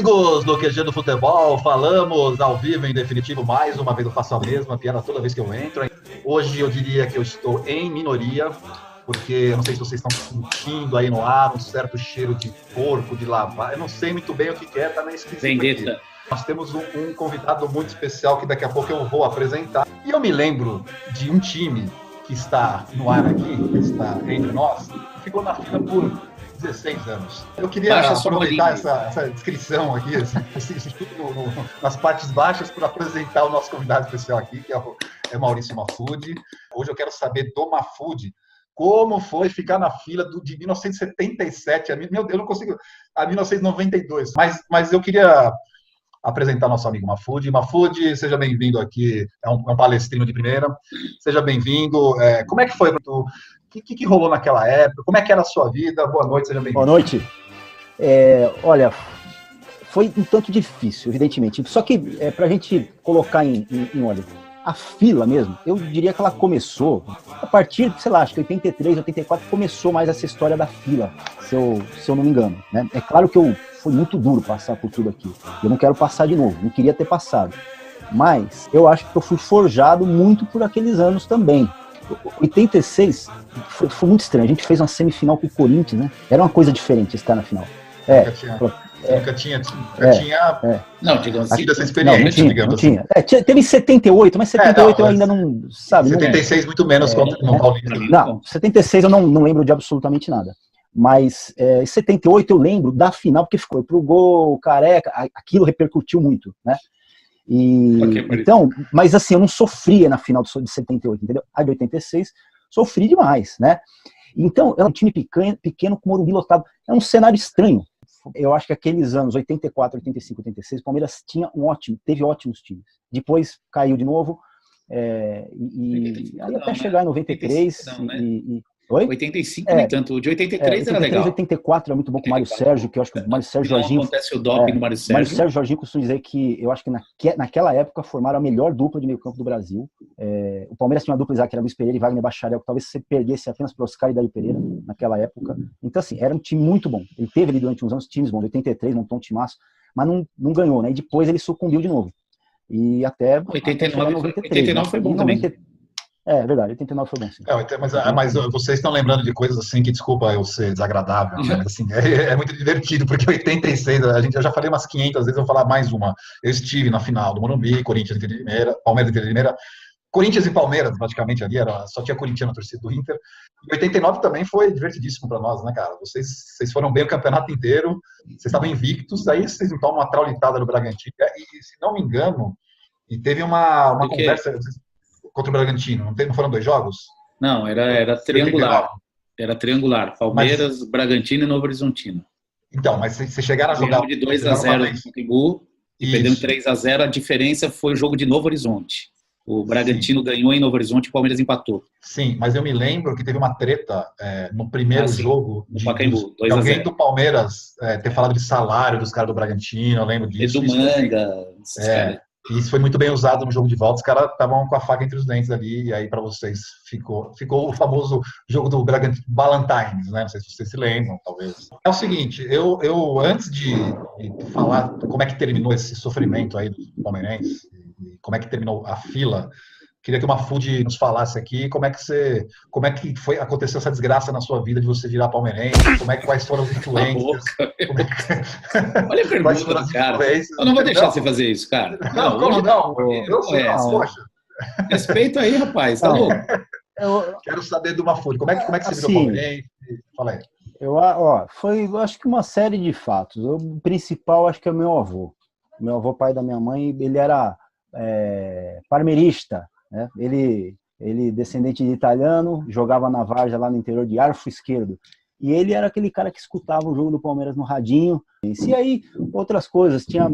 Amigos do QG do Futebol, falamos ao vivo em definitivo, mais uma vez eu faço a mesma piada toda vez que eu entro. Hoje eu diria que eu estou em minoria, porque eu não sei se vocês estão sentindo aí no ar um certo cheiro de porco, de lavar, eu não sei muito bem o que é, tá meio esquisito Vendetta. aqui. Nós temos um convidado muito especial que daqui a pouco eu vou apresentar. E eu me lembro de um time que está no ar aqui, que está entre nós, que ficou na fila por 16 anos. Eu queria aproveitar essa descrição aqui, esse chute nas partes baixas, para apresentar o nosso convidado especial aqui, que é Maurício Mafudi. Hoje eu quero saber do Mafudi como foi ficar na fila de 1977, meu Deus, eu não consigo, a 1992, mas eu queria apresentar nosso amigo Mafudi. Mafudi, seja bem-vindo aqui, é um palestrino de primeira, seja bem-vindo. Como é que foi? O que rolou naquela época? Como é que era a sua vida? Boa noite, seja bem-vindo. Boa noite. Olha, foi um tanto difícil, evidentemente. Só que, para a gente colocar em ordem, a fila mesmo, eu diria que ela começou a partir, sei lá, acho que 83, 84, começou mais essa história da fila, se eu não me engano, né? É claro que foi muito duro passar por tudo aqui. Eu não quero passar de novo, não queria ter passado. Mas eu acho que eu fui forjado muito por aqueles anos também. 86 foi muito estranho. A gente fez uma semifinal com o Corinthians, né? Era uma coisa diferente estar na final. Nunca tinha. Não, digamos assim, essa experiência, não tinha. Teve 78, mas 78 eu ainda não, sabe? 76 muito menos no Paulista. Não, 76 eu não lembro de absolutamente nada. Mas 78 eu lembro da final, porque ficou pro gol, Careca, aquilo repercutiu muito, né? Então, mas assim, eu não sofria na final de 78, entendeu? A de 86, sofri demais, né? Então, era um time pequeno com o Morumbi lotado. É um cenário estranho. Eu acho que aqueles anos, 84, 85, 86, o Palmeiras teve ótimos times. Depois caiu de novo, aí até chegar em 93. Oi? 85 nem tanto, o de 83 era legal. 84 é muito bom com o Mário Sérgio, que eu acho que o Mário Sérgio Jorginho... acontece o doping do Mário Sérgio. Mário Sérgio Jorginho costuma dizer que eu acho que naquela época formaram a melhor dupla de meio campo do Brasil. O Palmeiras tinha uma dupla que era Luiz Pereira e Wagner Bacharel, que talvez você perdesse apenas para Oscar e Dario Pereira naquela época. Então assim, era um time muito bom. Ele teve ali durante uns anos times bons, 83, montou um timaço, mas não ganhou, né? E depois ele sucumbiu de novo. E até 89 foi bom também. É verdade, 89 foi bom, sim. Mas vocês estão lembrando de coisas assim que, desculpa eu ser desagradável, né? Assim, é muito divertido, porque 86, eu já falei umas 500 vezes, eu vou falar mais uma. Eu estive na final do Morumbi, Corinthians e Limeira, Palmeiras e Limeira, Corinthians e Palmeiras, praticamente ali, só tinha corintiano, a torcida do Inter. E 89 também foi divertidíssimo para nós, né, cara? Vocês foram bem o campeonato inteiro, vocês estavam invictos, aí vocês não tomam uma traulitada no Bragantino, e se não me engano, e teve uma conversa... Contra o Bragantino, não foram 2 jogos? Não, era triangular. Era triangular. Palmeiras, Bragantino e Novo Horizontino. Então, mas vocês chegaram a jogar... de 2-0 no Pacaembu e perdemos 3-0. A diferença foi o jogo de Novo Horizonte. O Bragantino ganhou em Novo Horizonte e o Palmeiras empatou. Sim, mas eu me lembro que teve uma treta no primeiro jogo no Pacaembu, de alguém do Palmeiras ter falado de salário dos caras do Bragantino, eu lembro disso. Edu Manga, E isso foi muito bem usado no jogo de volta. Os caras estavam com a faca entre os dentes ali, e aí para vocês ficou o famoso jogo do Ballantines, né? Não sei se vocês se lembram, talvez. É o seguinte, eu antes de falar como é que terminou esse sofrimento aí do palmeirense, e como é que terminou a fila, queria que o Mafudi nos falasse aqui como é que aconteceu essa desgraça na sua vida de você virar palmeirense, quais foram as influências. Olha a pergunta, cara. Eu não vou deixar você fazer isso, cara. Poxa. Respeito aí, rapaz. Tá louco? Quero saber do Mafudi. Como é que você virou palmeirense? Fala aí. Foi, acho que uma série de fatos. O principal, acho que é o meu avô. Meu avô, pai da minha mãe, ele era parmeirista. Né? Ele descendente de italiano, jogava na Várzea lá no interior de Arfo Esquerdo. E ele era aquele cara que escutava o jogo do Palmeiras no radinho. E aí, outras coisas. Tinha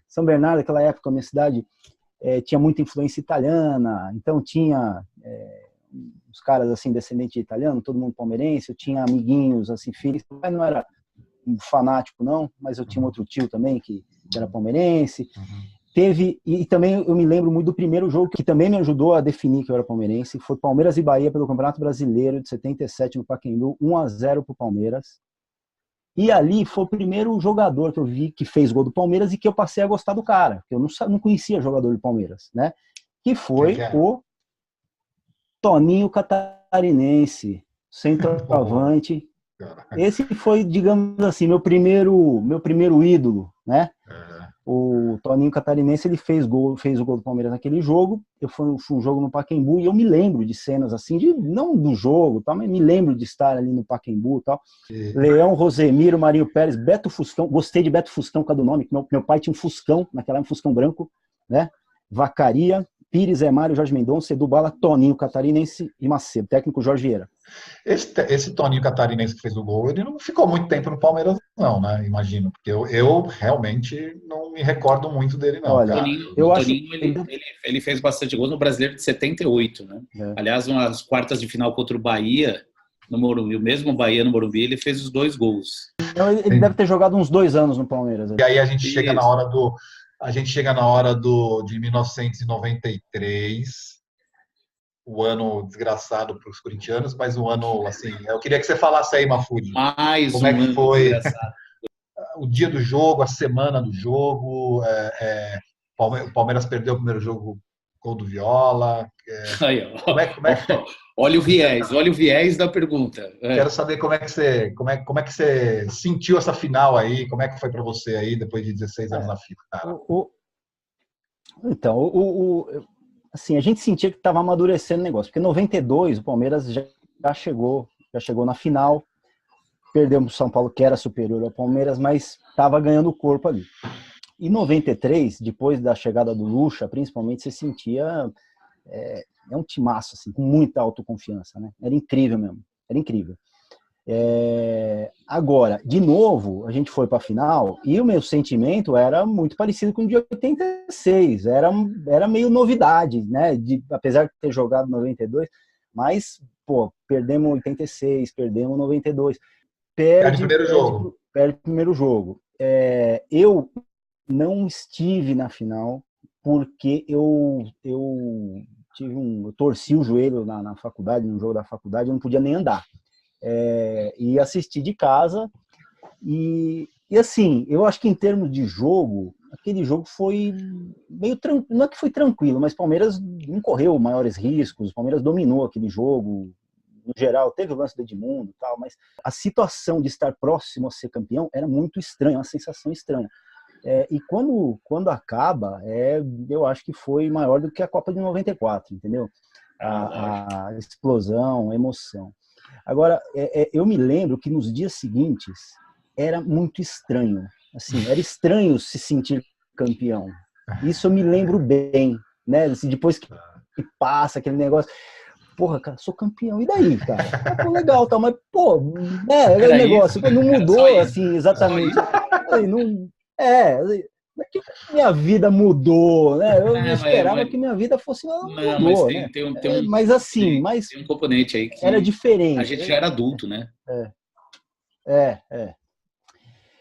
São Bernardo, naquela época, a minha cidade, tinha muita influência italiana. Então tinha os caras assim, descendente de italiano, todo mundo palmeirense. Eu tinha amiguinhos, assim, filhos. Mas não era um fanático, não. Mas eu tinha um outro tio também que era palmeirense. E também eu me lembro muito do primeiro jogo que também me ajudou a definir que eu era palmeirense, foi Palmeiras e Bahia pelo Campeonato Brasileiro de 77 no Pacaembu, 1-0 pro Palmeiras. E ali foi o primeiro jogador que eu vi que fez gol do Palmeiras e que eu passei a gostar do cara. Eu não conhecia jogador do Palmeiras, né? Que foi Que é? o Toninho Catarinense, Pô, centroavante. cara. Esse foi, digamos assim, meu primeiro ídolo, né? É. O Toninho Catarinense, ele fez o gol do Palmeiras naquele jogo. Foi um jogo no Pacaembu e eu me lembro de cenas assim, não do jogo, tá, mas me lembro de estar ali no Pacaembu e tal. E, Leão, Rosemiro, Marinho Pérez, Beto Fuscão. Gostei de Beto Fuscão, por causa do nome. Meu pai tinha um Fuscão, naquela época um Fuscão branco, né? Vacaria, Pires, Zé Mário, Jorge Mendonça, Edu Bala, Toninho Catarinense e Macedo. Técnico Jorge Vieira. esse Toninho Catarinense que fez o gol, ele não ficou muito tempo no Palmeiras, não, né? Imagino. Porque eu realmente não me recordo muito dele, não, Olha, cara. eu O acho. Toninho, ele fez bastante gols no Brasileiro de 78, né? É. Aliás, nas quartas de final contra o Bahia, no Morumbi, o mesmo Bahia no Morumbi, ele fez os 2 gols. Então, ele deve ter jogado uns 2 anos no Palmeiras. E aí a gente chega na Isso. hora do. A gente chega na hora de 1993, o ano desgraçado para os corintianos, mas o ano, assim, eu queria que você falasse aí, Mafudi, Mais como é um que ano foi desgraçado. o dia do jogo, a semana do jogo, o Palmeiras perdeu o primeiro jogo, gol do Viola, Aí, como é, como é que, olha o viés da pergunta. quero saber como é que você sentiu essa final aí, como é que foi para você aí, depois de 16 anos na FIFA, cara? Então, assim, a gente sentia que estava amadurecendo o negócio, porque em 92 o Palmeiras já chegou na final, perdeu para o São Paulo, que era superior ao Palmeiras, mas estava ganhando o corpo ali. Em 93, depois da chegada do Lucha, principalmente, você sentia um timaço, assim, com muita autoconfiança, né? Era incrível mesmo, era incrível. Agora, de novo, a gente foi para a final e o meu sentimento era muito parecido com o de 86, era meio novidade, né? Apesar de ter jogado 92, mas, pô, perdemos 86, perdemos 92, Perde o primeiro jogo. perde o primeiro jogo. Eu não estive na final porque eu torci o joelho na faculdade, no jogo da faculdade, eu não podia nem andar. E assisti de casa e assim, eu acho que em termos de jogo, aquele jogo foi meio tranquilo, não é que foi tranquilo, mas o Palmeiras não correu maiores riscos, o Palmeiras dominou aquele jogo, no geral, teve o lance do Edmundo e tal, mas a situação de estar próximo a ser campeão era muito estranha, uma sensação estranha. E quando acaba, eu acho que foi maior do que a Copa de 94, entendeu? A explosão, a emoção. Agora, eu me lembro que nos dias seguintes era muito estranho. Assim, era estranho se sentir campeão. Isso eu me lembro bem, né? Assim, depois que passa aquele negócio, porra, cara, sou campeão. E daí, cara? Pô, legal, tal, mas, pô, aquele negócio não mudou, assim, exatamente. Não é que minha vida mudou, né? Eu esperava que minha vida fosse mudou, mas né? mas assim, tem um componente aí que era diferente. a gente já era adulto, né?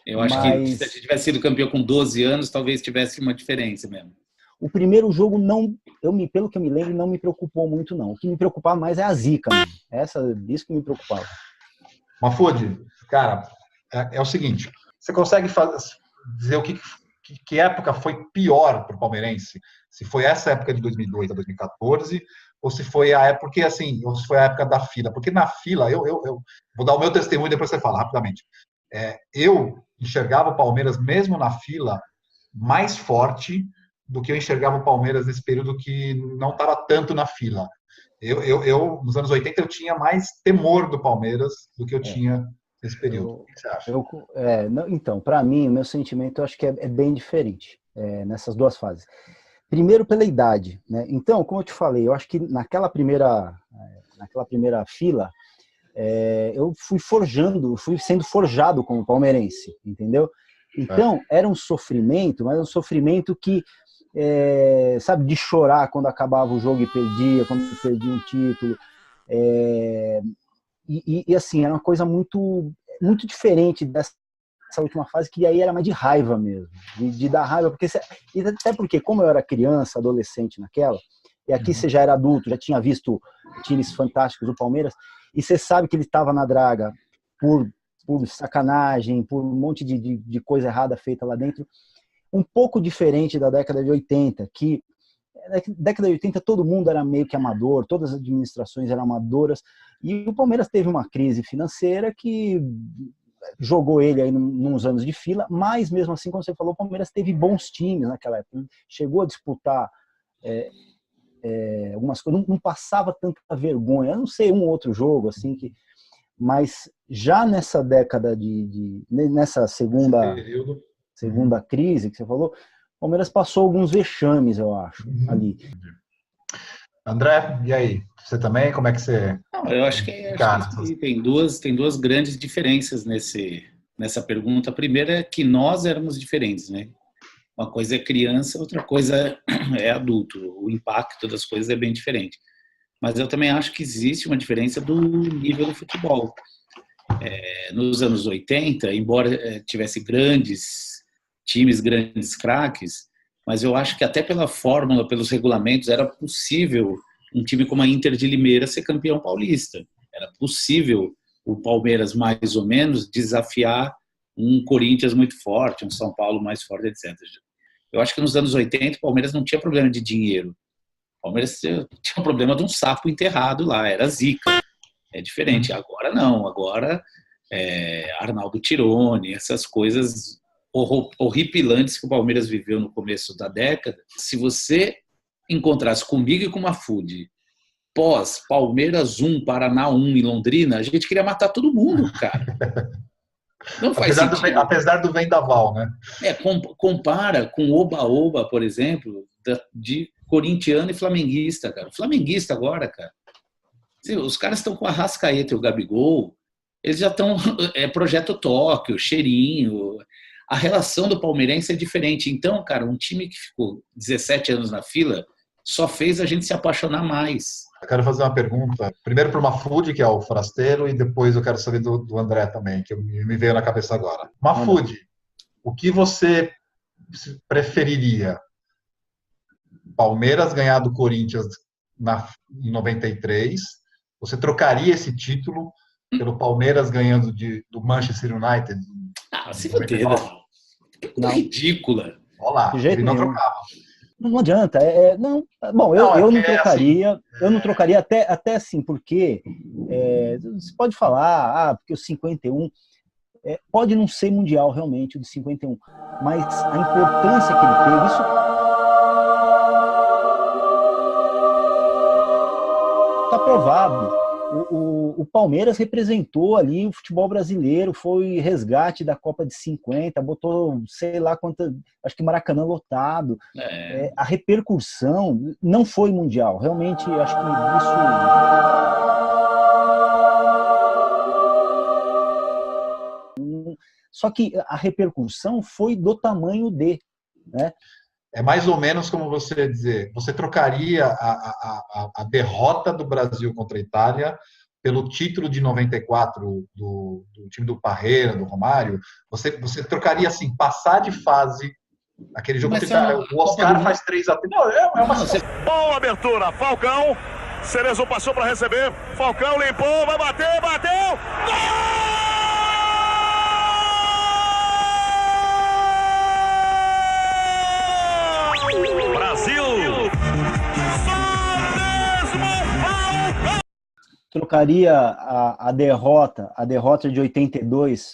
Eu acho que se a gente tivesse sido campeão com 12 anos, talvez tivesse uma diferença mesmo. O primeiro jogo pelo que eu me lembro, não me preocupou muito, não. O que me preocupava mais é a zica, isso que me preocupava. Mafudi, cara, é o seguinte, você consegue dizer que época foi pior para o palmeirense? Se foi essa época de 2002 a 2014, ou se foi a época, porque assim, ou se foi a época da fila? Porque na fila, eu vou dar o meu testemunho e depois você fala rapidamente. Eu enxergava o Palmeiras, mesmo na fila, mais forte do que eu enxergava o Palmeiras nesse período que não estava tanto na fila. Nos anos 80, eu tinha mais temor do Palmeiras do que eu tinha nesse período. O que você acha? Então, para mim, o meu sentimento eu acho que é bem diferente nessas duas fases. Primeiro, pela idade, né? Então, como eu te falei, eu acho que naquela primeira fila, eu fui sendo forjado como palmeirense, entendeu? Então, era um sofrimento, mas um sofrimento que, sabe, de chorar quando acabava o jogo e perdia, quando perdia um título. E assim, era uma coisa muito, muito diferente dessa última fase, que aí era mais de raiva mesmo, de dar raiva, até porque, como eu era criança, adolescente naquela, e aqui você já era adulto, já tinha visto times fantásticos do Palmeiras, e você sabe que ele estava na draga por por sacanagem, por um monte de coisa errada feita lá dentro. Um pouco diferente da década de 80, que na década de 80 todo mundo era meio que amador, todas as administrações eram amadoras, e o Palmeiras teve uma crise financeira que jogou ele aí nos anos de fila, mas mesmo assim, como você falou, o Palmeiras teve bons times naquela época, chegou a disputar algumas coisas, não passava tanta vergonha, eu não sei, um outro jogo assim, mas já nessa década nessa segunda crise que você falou, o Palmeiras passou alguns vexames, eu acho, ali. André, e aí? Você também? Como é que você... Não, eu acho que tem duas grandes diferenças nessa pergunta. A primeira é que nós éramos diferentes, né? Uma coisa é criança, outra coisa é adulto. O impacto das coisas é bem diferente. Mas eu também acho que existe uma diferença do nível do futebol. Nos anos 80, embora tivesse grandes times, grandes craques, mas eu acho que até pela fórmula, pelos regulamentos, era possível um time como a Inter de Limeira ser campeão paulista. Era possível o Palmeiras, mais ou menos, desafiar um Corinthians muito forte, um São Paulo mais forte, etc. Eu acho que nos anos 80 o Palmeiras não tinha problema de dinheiro. O Palmeiras tinha um problema de um sapo enterrado lá, era zica. É diferente. Agora não, agora Arnaldo Tironi, essas coisas horripilantes que o Palmeiras viveu no começo da década. Se você encontrasse comigo e com uma Food pós Palmeiras 1, Paraná 1 em Londrina, a gente queria matar todo mundo, cara. Não faz sentido. Apesar do vendaval, né? Compara com Oba-Oba, por exemplo, de corintiano e flamenguista, cara. O flamenguista agora, cara. Os caras estão com a Arrascaeta e o Gabigol, eles já estão... Projeto Tóquio, cheirinho... A relação do palmeirense é diferente. Então, cara, um time que ficou 17 anos na fila só fez a gente se apaixonar mais. Eu quero fazer uma pergunta. Primeiro para o Mahfoud, que é o forasteiro, e depois eu quero saber do André também, que me veio na cabeça agora. Mahfoud, o que você preferiria? Palmeiras ganhar do Corinthians em 93? Você trocaria esse título pelo Palmeiras ganhando do Manchester United? Se fuder. Não. Ridícula. Olha lá, ele não trocava. Não adianta. Bom, eu não trocaria. Assim, eu não trocaria até assim, porque você pode falar, porque o 51 pode não ser mundial realmente o de 51, mas a importância que ele teve, isso está provado. O Palmeiras representou ali o futebol brasileiro, foi resgate da Copa de 50, botou sei lá quanta, acho que Maracanã lotado. A repercussão não foi mundial, realmente acho que isso... Só que a repercussão foi do tamanho né? É mais ou menos como você dizer, você trocaria a derrota do Brasil contra a Itália pelo título de 94 do time do Parreira, do Romário? Você trocaria assim, passar de fase, aquele jogo que o Oscar faz 3-3. Não, é uma boa abertura, Falcão, Cerezo passou para receber, Falcão limpou, vai bater, bateu! Gol! Trocaria a derrota de 82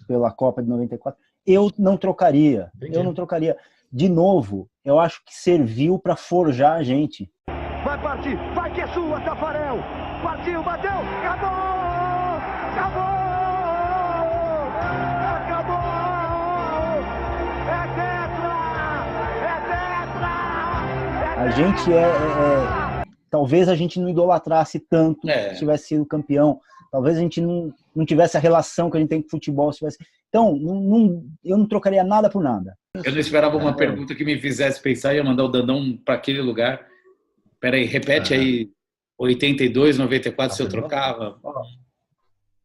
pela Copa de 94? Eu não trocaria. Eu não trocaria. De novo, eu acho que serviu para forjar a gente. Vai partir, vai que é sua, Tafarel! Partiu, bateu, acabou! Acabou! Acabou! É tetra! É tetra! A gente talvez a gente não idolatrasse tanto se tivesse sido campeão. Talvez a gente não tivesse a relação que a gente tem com o futebol. Se tivesse... Então, eu não trocaria nada por nada. Eu não esperava uma pergunta que me fizesse pensar e ia mandar o Dandão para aquele lugar. Peraí, repete aí. 82, 94, se eu trocava.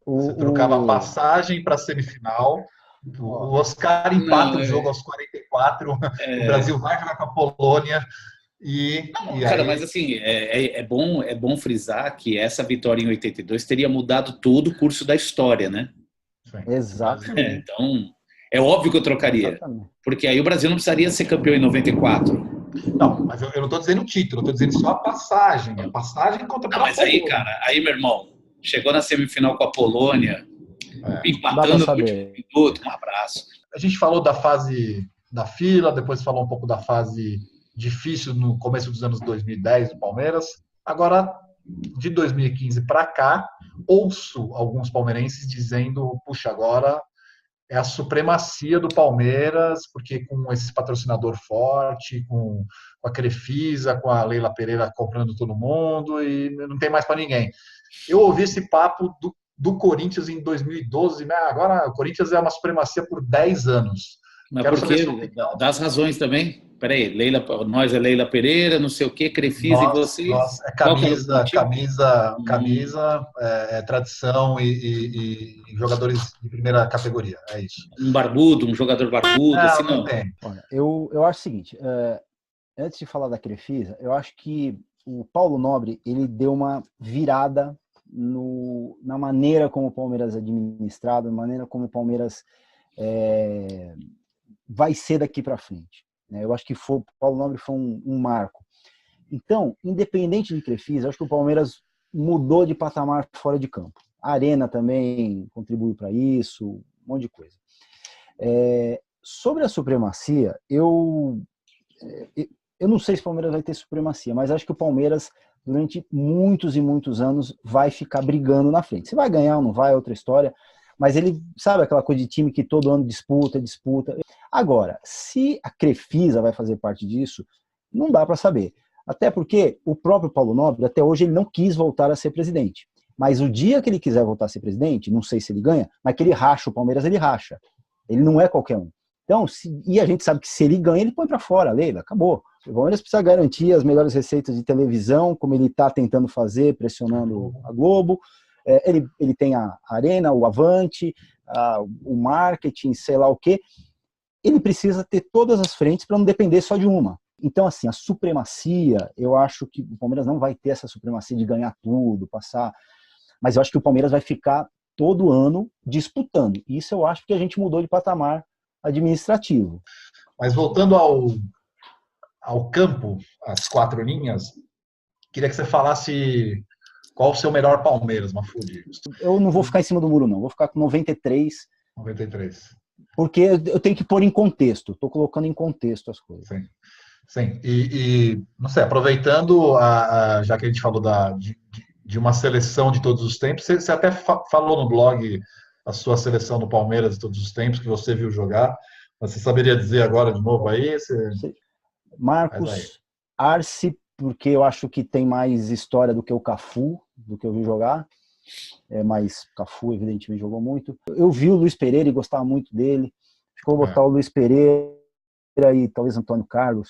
Você trocava a passagem para a semifinal. O Oscar empata o jogo aos 44. O Brasil vai jogar com a Polônia. Cara, mas assim, é bom frisar que essa vitória em 82 teria mudado todo o curso da história, né? Exatamente. Então, é óbvio que eu trocaria. Exatamente. Porque aí o Brasil não precisaria ser campeão em 94. Não, mas eu não estou dizendo o título, eu estou dizendo só a passagem. A passagem contra Não, mas aí, cara, meu irmão, chegou na semifinal com a Polônia, empatando no último minuto, um abraço. A gente falou da fase da fila, depois falou um pouco da fase difícil no começo dos anos 2010 do Palmeiras. Agora, de 2015 para cá, ouço alguns palmeirenses dizendo, puxa, agora é a supremacia do Palmeiras, porque com esse patrocinador forte, com a Crefisa, com a Leila Pereira comprando todo mundo, e não tem mais para ninguém. Eu ouvi esse papo do Corinthians em 2012, né? Agora o Corinthians é uma supremacia por 10 anos. Mas por quê? Das razões também. Peraí, nós é Leila Pereira, não sei o quê, Crefisa e vocês. Nossa, camisa, tradição e jogadores de primeira categoria, é isso. Um jogador barbudo, assim não. Tem. Olha, eu acho o seguinte, antes de falar da Crefisa, eu acho que o Paulo Nobre, ele deu uma virada na maneira como o Palmeiras é administrado, na maneira como o Palmeiras vai ser daqui para frente. Eu acho que o Paulo Nobre foi um marco. Então, independente de Crefisa, eu acho que o Palmeiras mudou de patamar fora de campo. A Arena também contribuiu para isso, um monte de coisa. Sobre a supremacia, eu não sei se o Palmeiras vai ter supremacia, mas acho que o Palmeiras, durante muitos e muitos anos, vai ficar brigando na frente. Se vai ganhar ou não vai, é outra história. Mas ele, sabe aquela coisa de time que todo ano disputa. Agora, se a Crefisa vai fazer parte disso, não dá para saber. Até porque o próprio Paulo Nobre, até hoje, ele não quis voltar a ser presidente. Mas o dia que ele quiser voltar a ser presidente, não sei se ele ganha, mas que ele racha o Palmeiras, ele racha. Ele não é qualquer um. Então, e a gente sabe que se ele ganha, ele põe para fora a Leila, acabou. O Palmeiras precisa garantir as melhores receitas de televisão, como ele está tentando fazer, pressionando a Globo. Ele tem a Arena, o Avante, o marketing, sei lá o quê. Ele precisa ter todas as frentes para não depender só de uma. Então, assim, a supremacia, eu acho que o Palmeiras não vai ter essa supremacia de ganhar tudo, passar. Mas eu acho que o Palmeiras vai ficar todo ano disputando. Isso eu acho que a gente mudou de patamar administrativo. Mas voltando ao campo, as 4 linhas, queria que você falasse qual o seu melhor Palmeiras, Mafudi. Eu não vou ficar em cima do muro, não. Vou ficar com 93. 93. Porque eu tenho que pôr em contexto. Estou colocando em contexto as coisas. Sim. E não sei, aproveitando, já que a gente falou de uma seleção de todos os tempos, você até falou no blog a sua seleção do Palmeiras de todos os tempos, que você viu jogar. Você saberia dizer agora de novo aí? Marcos, Arce, porque eu acho que tem mais história do que o Cafu, do que eu vi jogar. Mas Cafu, evidentemente, jogou muito. Eu vi o Luiz Pereira e gostava muito dele. Acho que eu vou botar o Luiz Pereira e talvez Antônio Carlos.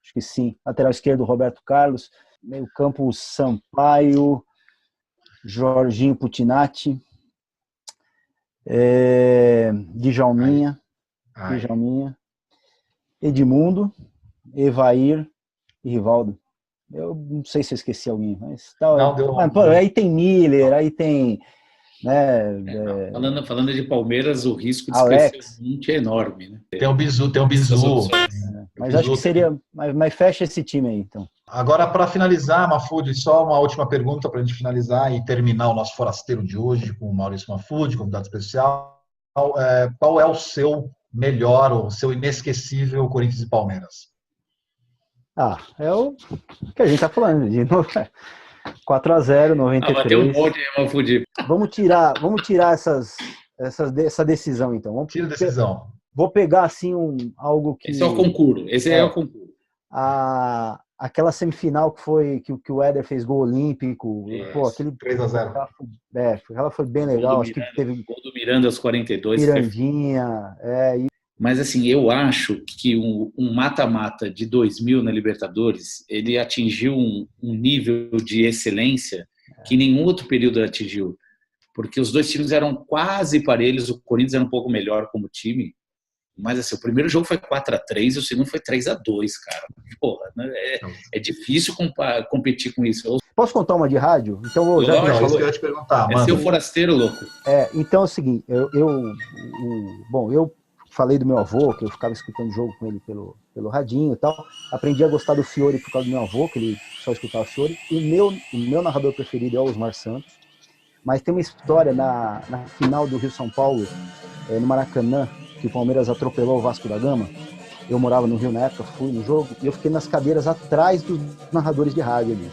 Acho que sim. Lateral esquerdo, Roberto Carlos. Meio campo, Sampaio, Jorginho Putinati, Djalminha, Edmundo, Evair e Rivaldo. Eu não sei se eu esqueci alguém, mas aí tem Miller, aí tem, né? Falando de Palmeiras, o risco de Alex. esquecer o gente é enorme, né? Tem o Bizu. Mas acho que seria, mas fecha esse time aí, então. Agora, para finalizar, Mafudi, só uma última pergunta para a gente finalizar e terminar o nosso forasteiro de hoje com o Maurício Mafudi, convidado especial. Qual é o seu melhor, o seu inesquecível Corinthians e Palmeiras? É o que a gente está falando, de 4-0, 93. Vai ter um monte, Mafudi. Vamos tirar essa decisão, então. Tira a decisão. Vou pegar, assim, algo que... Esse é o concurso. o concurso. Aquela semifinal que o Éder fez gol olímpico. Pô, aquele 3-0. Ela foi bem legal. Acho que teve gol do Miranda aos 42. Mirandinha. Mas, assim, eu acho que um mata-mata de 2000 na Libertadores, ele atingiu um nível de excelência que nenhum outro período atingiu. Porque os dois times eram quase parelhos, o Corinthians era um pouco melhor como time, Mas assim, o primeiro jogo foi 4-3 e o segundo foi 3-2, cara. Porra, né? É difícil competir com isso. Posso contar uma de rádio? Então, já que isso que eu ia te perguntar, mano. É seu forasteiro, louco. Então é o seguinte, eu falei do meu avô, que eu ficava escutando o jogo com ele pelo radinho e tal. Aprendi a gostar do Fiore por causa do meu avô, que ele só escutava o Fiore. E o meu narrador preferido é o Osmar Santos. Mas tem uma história na final do Rio-São Paulo, no Maracanã, que o Palmeiras atropelou o Vasco da Gama. Eu morava no Rio na época, fui no jogo, e eu fiquei nas cadeiras atrás dos narradores de rádio ali.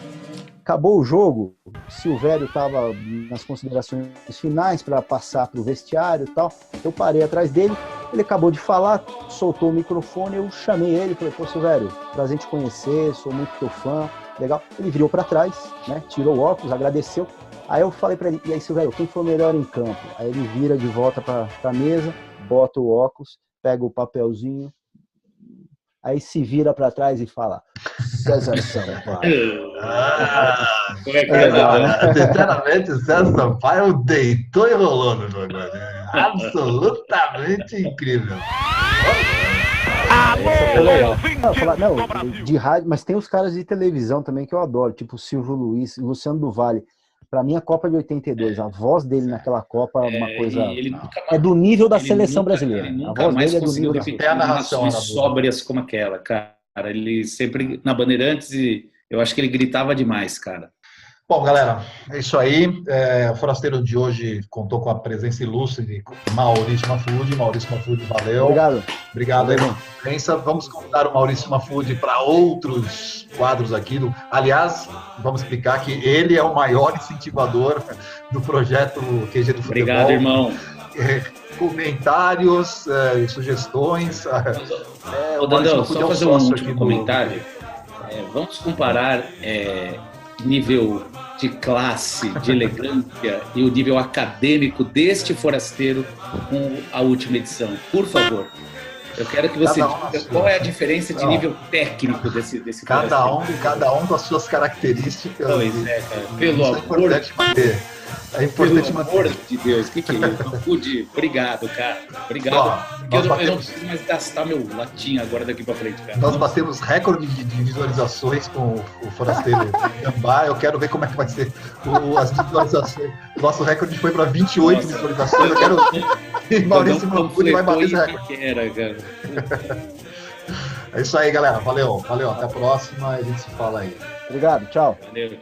Acabou o jogo, o Silvério estava nas considerações finais para passar para o vestiário e tal. Eu parei atrás dele, ele acabou de falar, soltou o microfone, eu chamei ele, falei, pô, Silvério, prazer te conhecer, sou muito teu fã, legal. Ele virou para trás, né, tirou o óculos, agradeceu. Aí eu falei para ele, e aí, Silvério, quem foi o melhor em campo? Aí ele vira de volta para a mesa, bota o óculos, pega o papelzinho, aí se vira para trás e fala, César Sampaio. Sinceramente, o César Sampaio deitou e rolou no jogo. Né? Absolutamente incrível. De rádio, mas tem os caras de televisão também que eu adoro, tipo o Silvio Luiz, Luciano do Vale. Pra mim, a Copa de 82, a voz dele naquela Copa é uma coisa... É do nível da seleção brasileira. Ele nunca mais conseguiu repetir narrações sóbrias como aquela, cara. Ele sempre, na Bandeirantes, eu acho que ele gritava demais, cara. Bom, galera, é isso aí. O Forasteiro de hoje contou com a presença ilustre de Maurício Mafudi. Maurício Mafudi, valeu. Obrigado aí pela presença. Vamos convidar o Maurício Mafudi para outros quadros aqui. Aliás, vamos explicar que ele é o maior incentivador do projeto QG do Futebol. Obrigado, irmão. Comentários, sugestões. Dandão, só fazer um último comentário. Vamos comparar nível de classe, de elegância e o nível acadêmico deste forasteiro com a última edição. Por favor. Eu quero que você diga qual é a diferença de nível técnico desse cada um com as suas características. Pois é, cara. Pelo amor É importante Pelo amor de Deus, o que é isso? Não pude. Obrigado, cara. Obrigado. Eu não preciso mais gastar meu latim agora daqui pra frente, cara. Nós batemos recorde de visualizações com o Forasteiro Gambá. Eu quero ver como é que vai ser as visualizações. Nosso recorde foi para 28 visualizações. Eu quero ver Maurício Mafudi vai bater esse recorde. É isso aí, galera. Valeu. Até a próxima. A gente se fala aí. Obrigado. Tchau. Valeu.